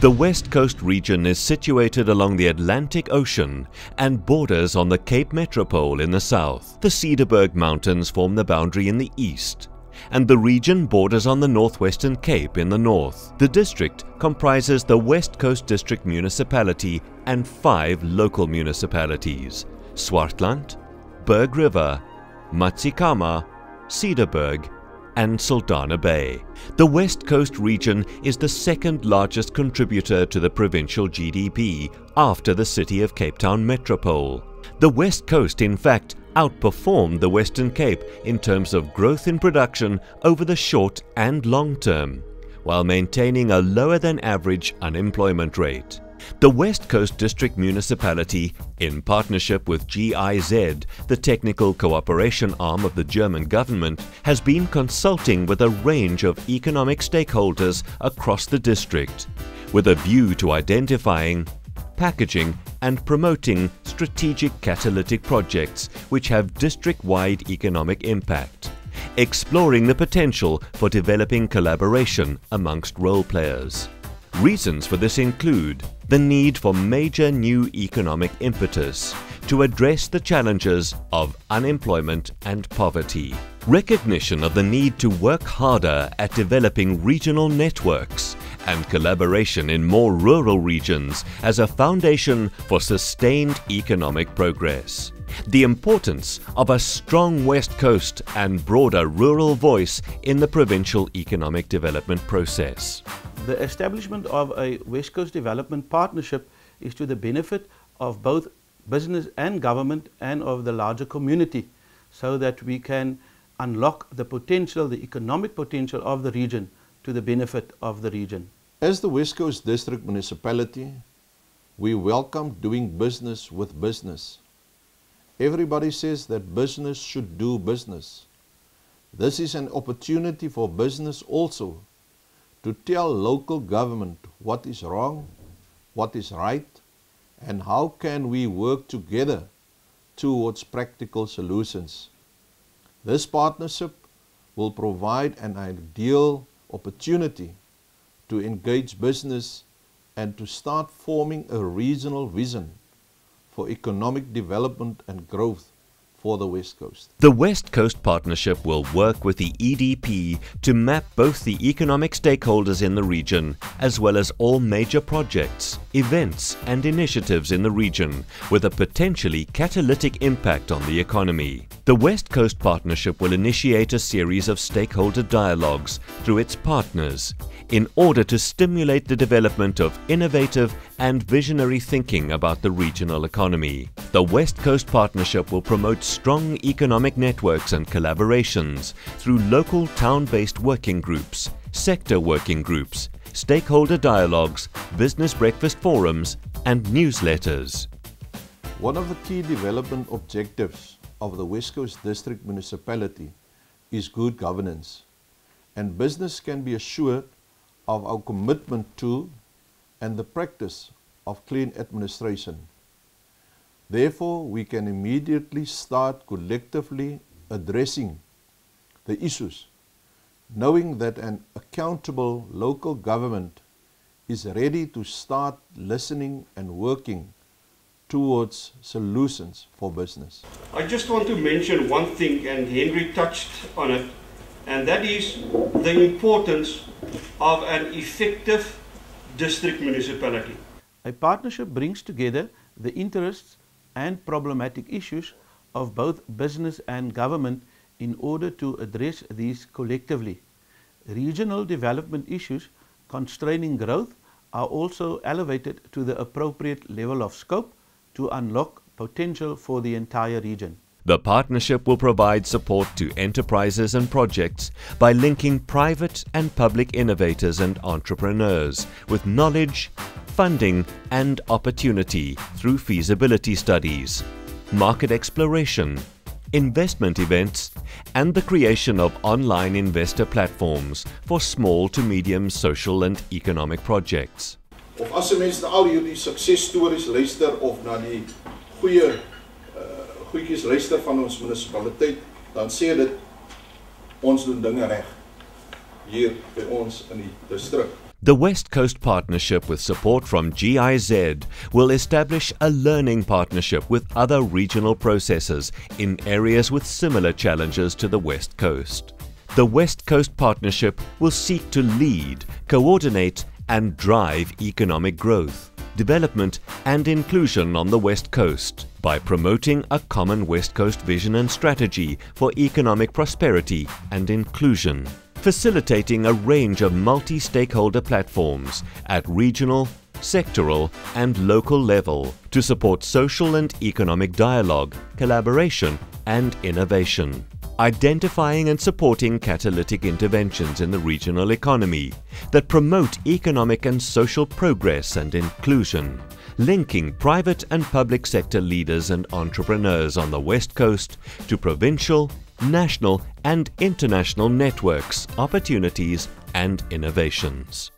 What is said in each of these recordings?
The West Coast region is situated along the Atlantic Ocean and borders on the Cape Metropole in the south. The Cederberg Mountains form the boundary in the east, and the region borders on the Northwestern Cape in the north. The district comprises the West Coast District Municipality and 5 local municipalities: Swartland, Berg River, Matsikama, Cederberg, and Saldanha Bay. The West Coast region is the second largest contributor to the provincial GDP after the city of Cape Town metropole. The West Coast, in fact, outperformed the Western Cape in terms of growth in production over the short and long term, while maintaining a lower than average unemployment rate. The West Coast District Municipality, in partnership with GIZ, the technical cooperation arm of the German government, has been consulting with a range of economic stakeholders across the district, with a view to identifying, packaging and promoting strategic catalytic projects which have district-wide economic impact, exploring the potential for developing collaboration amongst role players. Reasons for this include the need for major new economic impetus to address the challenges of unemployment and poverty, recognition of the need to work harder at developing regional networks, and collaboration in more rural regions as a foundation for sustained economic progress. The importance of a strong West Coast and broader rural voice in the provincial economic development process. The establishment of a West Coast Development Partnership is to the benefit of both business and government and of the larger community, so that we can unlock the potential, the economic potential of the region to the benefit of the region. As the West Coast District Municipality, we welcome doing business with business. Everybody says that business should do business. This is an opportunity for business also to tell local government what is wrong, what is right, and how can we work together towards practical solutions. This partnership will provide an ideal opportunity to engage business and to start forming a regional vision for economic development and growth for the West Coast. The West Coast Partnership will work with the EDP to map both the economic stakeholders in the region as well as all major projects, events and initiatives in the region with a potentially catalytic impact on the economy. The West Coast Partnership will initiate a series of stakeholder dialogues through its partners in order to stimulate the development of innovative and visionary thinking about the regional economy. The West Coast Partnership will promote strong economic networks and collaborations through local town-based working groups, sector working groups, stakeholder dialogues, business breakfast forums, and newsletters. One of the key development objectives of the West Coast District Municipality is good governance, and business can be assured of our commitment to and the practice of clean administration. Therefore, we can immediately start collectively addressing the issues, knowing that an accountable local government is ready to start listening and working towards solutions for business. I just want to mention one thing, and Henry touched on it, and that is the importance of an effective district municipality. A partnership brings together the interests and problematic issues of both business and government in order to address these collectively. Regional development issues constraining growth are also elevated to the appropriate level of scope to unlock potential for the entire region. The partnership will provide support to enterprises and projects by linking private and public innovators and entrepreneurs with knowledge, funding and opportunity through feasibility studies, market exploration, investment events and the creation of online investor platforms for small to medium social and economic projects. Of as mense na al hierdie suksesstories luister of na die goedjies luister van ons munisipaliteit, dan sê dit ons doen dinge reg hier by ons in die distrik. The West Coast Partnership, with support from GIZ, will establish a learning partnership with other regional processors in areas with similar challenges to the West Coast. The West Coast Partnership will seek to lead, coordinate and drive economic growth, development and inclusion on the West Coast by promoting a common West Coast vision and strategy for economic prosperity and inclusion, facilitating a range of multi-stakeholder platforms at regional, sectoral and local level to support social and economic dialogue, collaboration and innovation. Identifying and supporting catalytic interventions in the regional economy that promote economic and social progress and inclusion, linking private and public sector leaders and entrepreneurs on the West Coast to provincial, national and international networks, opportunities and innovations.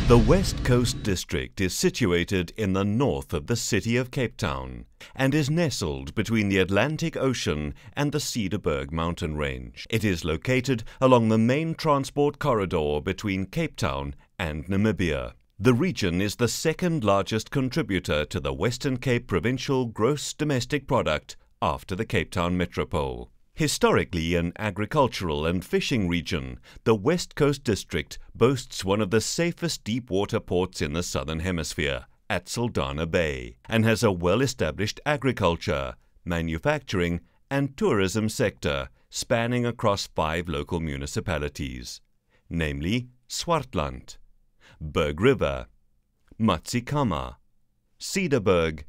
The West Coast District is situated in the north of the city of Cape Town and is nestled between the Atlantic Ocean and the Cederberg mountain range. It is located along the main transport corridor between Cape Town and Namibia. The region is the second largest contributor to the Western Cape provincial gross domestic product after the Cape Town metropole. Historically an agricultural and fishing region, the West Coast District boasts one of the safest deep-water ports in the Southern Hemisphere, at Saldanha Bay, and has a well-established agriculture, manufacturing and tourism sector spanning across 5 local municipalities, namely Swartland, Berg River, Matsikama, Cederberg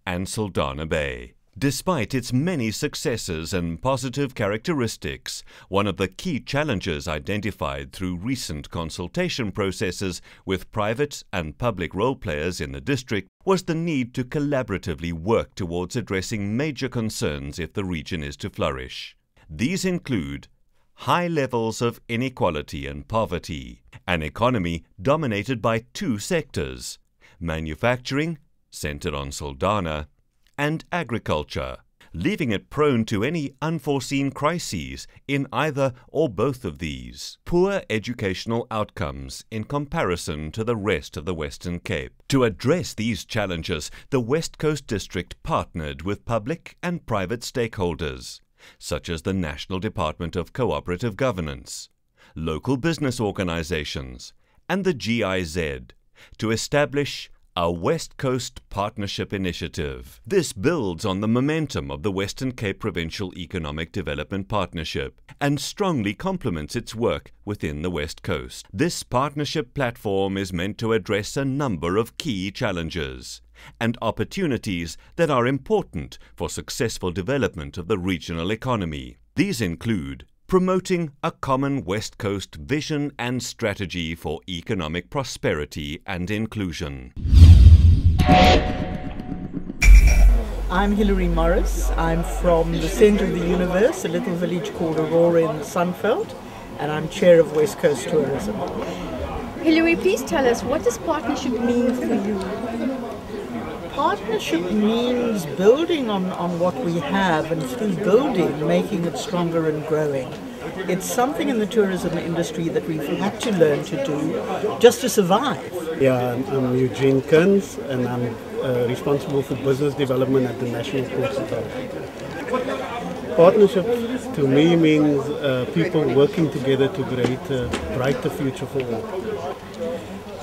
and Saldanha Bay. Despite its many successes and positive characteristics, one of the key challenges identified through recent consultation processes with private and public role players in the district was the need to collaboratively work towards addressing major concerns if the region is to flourish. These include high levels of inequality and poverty, an economy dominated by 2 sectors, manufacturing, centered on Saldanha, and agriculture, leaving it prone to any unforeseen crises in either or both of these. Poor educational outcomes in comparison to the rest of the Western Cape. To address these challenges, the West Coast District partnered with public and private stakeholders, such as the National Department of Cooperative Governance, local business organizations, and the GIZ, to establish a West Coast Partnership Initiative. This builds on the momentum of the Western Cape Provincial Economic Development Partnership and strongly complements its work within the West Coast. This partnership platform is meant to address a number of key challenges and opportunities that are important for successful development of the regional economy. These include promoting a common West Coast vision and strategy for economic prosperity and inclusion. I'm Hilary Morris. I'm from the centre of the universe, a little village called Aurora in the Sunveld, and I'm chair of West Coast Tourism. Hilary, please tell us, what does partnership mean for you? Partnership means building on what we have, and through building, making it stronger and growing. It's something in the tourism industry that we've had to learn to do just to survive. Yeah, I'm Eugene Kearns, and I'm responsible for business development at the National Ports Authority. Partnership to me means people working together to create a brighter future for all.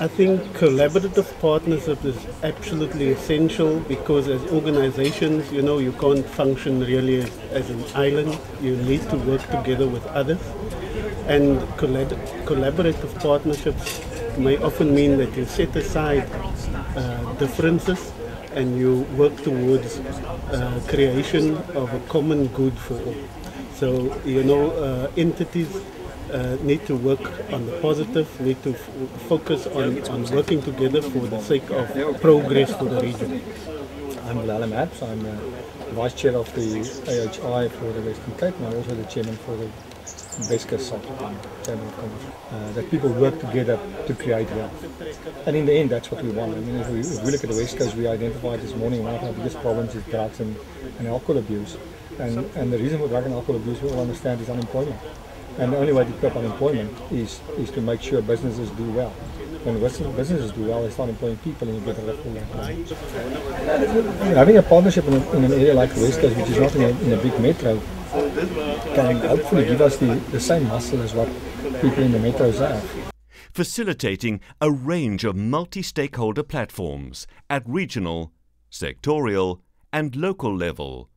I think collaborative partnership is absolutely essential because as organizations, you can't function really as an island. You need to work together with others. And collaborative partnerships may often mean that you set aside differences and you work towards creation of a common good for all. So, entities need to work on the positive, need to focus on working together for the sake of progress for the region. I'm Willem Herbst. I'm Vice Chair of the AHI for the Western Cape, and I'm also the Chairman for the West Coast Chamber of Commerce. That people work together to create wealth. And in the end, that's what we want. I mean, if we look at the West Coast, we identified this morning one of our biggest problems is drugs and alcohol abuse. And the reason for drug and alcohol abuse, we all understand, is unemployment. And the only way to curb unemployment is to make sure businesses do well. When businesses do well, they start employing people and you get rid of all that. Having a partnership in an area like the West Coast, which is not in a big metro, can hopefully give us the same muscle as what people in the metros have. Facilitating a range of multi-stakeholder platforms at regional, sectorial and local level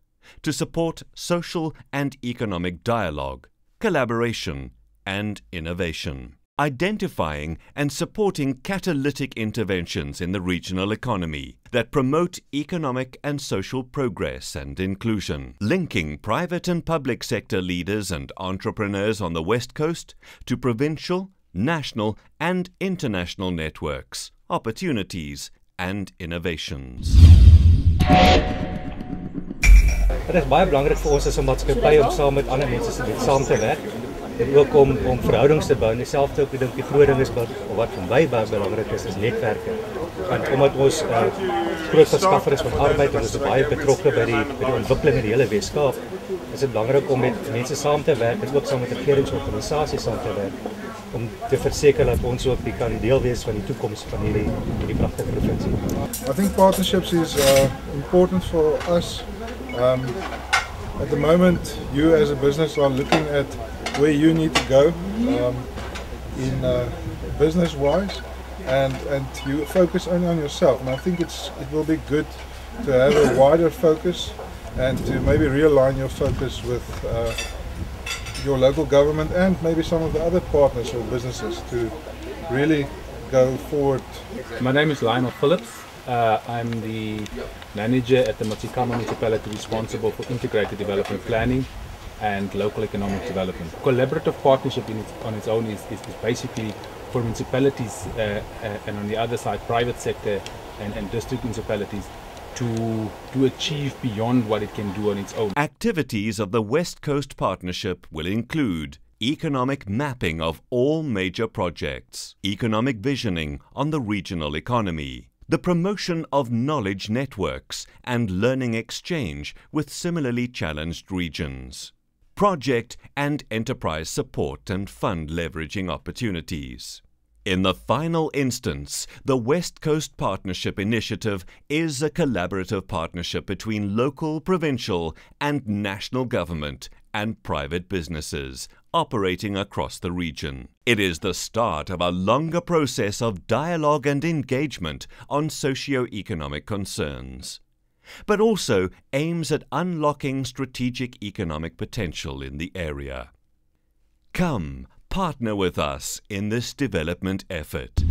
to support social and economic dialogue, collaboration and innovation. Identifying and supporting catalytic interventions in the regional economy that promote economic and social progress and inclusion. Linking private and public sector leaders and entrepreneurs on the West Coast to provincial, national and international networks, opportunities and innovations. Dit is baie belangrik vir ons as 'n maatskappy om saam met ander mense saam te werk. En ook om verhoudings te bou. En dieselfde ook, ek dink die groot ding is wat vir my baie belangrik is netwerke. Want omdat ons groot verskaffer is van arbeid en ons is baie betrokke by die ontwikkeling in die hele Weskaap, is dit belangrik om met mense saam te werk en ook saam met regeringsorganisasies saam te werk om te verseker dat ons ook kan deel wees van die toekoms van hierdie pragtige provinsie. I think partnerships is important for us. At the moment, you as a business are looking at where you need to go in business-wise, and you focus only on yourself. And I think it will be good to have a wider focus and to maybe realign your focus with your local government and maybe some of the other partners or businesses to really go forward. My name is Lionel Phillips. I'm the manager at the Matikama municipality responsible for integrated development planning and local economic development. Collaborative partnership on its own is basically for municipalities and on the other side private sector and district municipalities to achieve beyond what it can do on its own. Activities of the West Coast Partnership will include economic mapping of all major projects, economic visioning on the regional economy, the promotion of knowledge networks and learning exchange with similarly challenged regions, project and enterprise support and fund leveraging opportunities. In the final instance, the West Coast Partnership Initiative is a collaborative partnership between local, provincial and national government and private businesses operating across the region. It is the start of a longer process of dialogue and engagement on socio-economic concerns, but also aims at unlocking strategic economic potential in the area. Come, partner with us in this development effort.